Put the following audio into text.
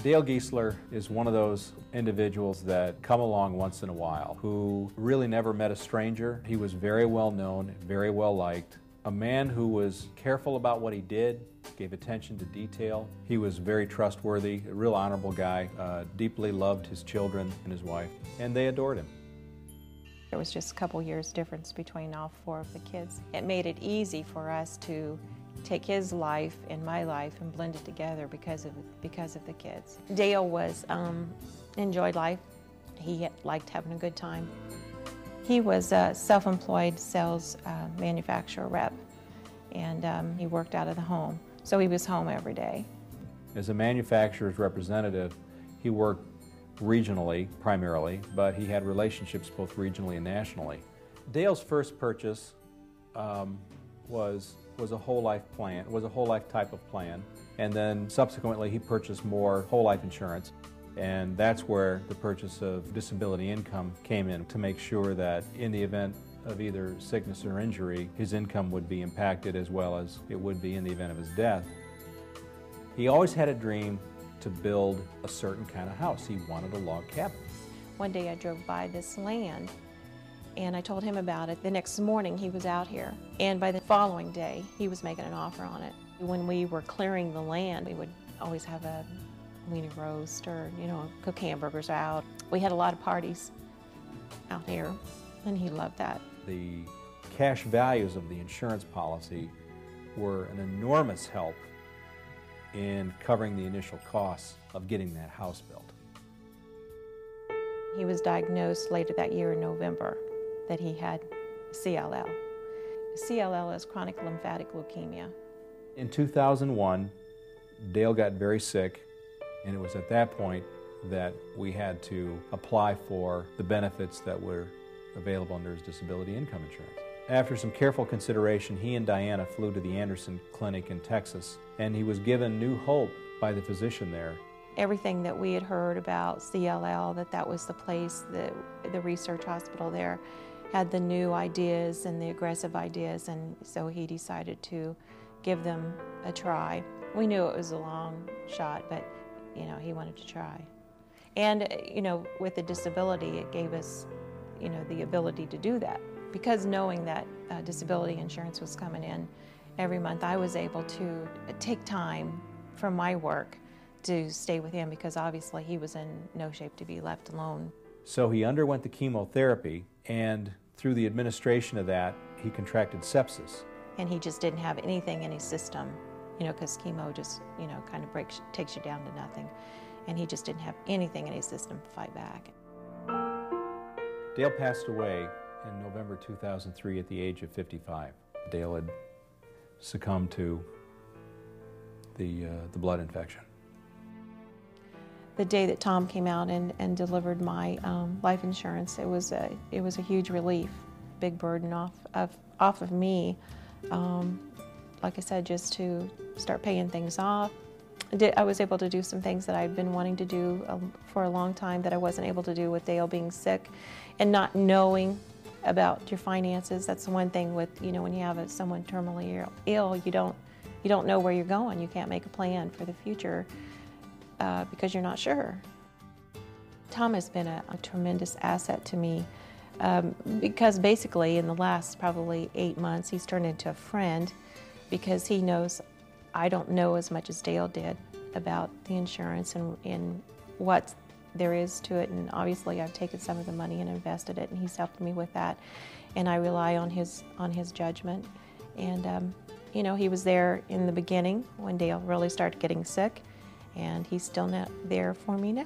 Dale Geistler is one of those individuals that come along once in a while, who really never met a stranger. He was very well known, very well liked, a man who was careful about what he did, gave attention to detail. He was very trustworthy, a real honorable guy, deeply loved his children and his wife, and they adored him. There was just a couple years difference between all four of the kids. It made it easy for us to take his life and my life and blend it together because of the kids. Dale enjoyed life. He liked having a good time. He was a self-employed sales manufacturer rep, and he worked out of the home, so he was home every day. As a manufacturer's representative, he worked regionally primarily, but he had relationships both regionally and nationally. Dale's first purchase was a whole life plan, was a whole life type of plan, and then subsequently he purchased more whole life insurance, and that's where the purchase of disability income came in, to make sure that in the event of either sickness or injury, his income would be impacted as well as it would be in the event of his death. He always had a dream to build a certain kind of house. He wanted a log cabin. One day I drove by this land and I told him about it. The next morning he was out here, and by the following day he was making an offer on it. When we were clearing the land, we would always have a weenie roast or, cook hamburgers out. We had a lot of parties out here, and he loved that. The cash values of the insurance policy were an enormous help in covering the initial costs of getting that house built. He was diagnosed later that year in November that he had CLL. CLL is chronic lymphatic leukemia. In 2001, Dale got very sick, and it was at that point that we had to apply for the benefits that were available under his disability income insurance. After some careful consideration, he and Diana flew to the Anderson Clinic in Texas, and he was given new hope by the physician there. Everything that we had heard about CLL, that was the place, the research hospital there, had the new ideas and the aggressive ideas, and so he decided to give them a try. We knew it was a long shot, but he wanted to try. And with the disability, it gave us the ability to do that. Because knowing that disability insurance was coming in every month, I was able to take time from my work to stay with him, because obviously he was in no shape to be left alone. So he underwent the chemotherapy, and through the administration of that, he contracted sepsis. And he just didn't have anything in his system, because chemo just, kind of takes you down to nothing. And he just didn't have anything in his system to fight back. Dale passed away in November 2003 at the age of 55. Dale had succumbed to the blood infection. The day that Tom came out and delivered my life insurance, it was a huge relief, big burden off of me. Like I said, just to start paying things off. I was able to do some things that I'd been wanting to do for a long time that I wasn't able to do with Dale being sick, and not knowing about your finances. That's the one thing with, when you have someone terminally ill, you don't know where you're going. You can't make a plan for the future because you're not sure. Tom has been a tremendous asset to me because basically in the last probably 8 months he's turned into a friend, because he knows I don't know as much as Dale did about the insurance and what there is to it, and obviously I've taken some of the money and invested it, and he's helped me with that, and I rely on his judgment. And he was there in the beginning when Dale really started getting sick, and he's still there for me now.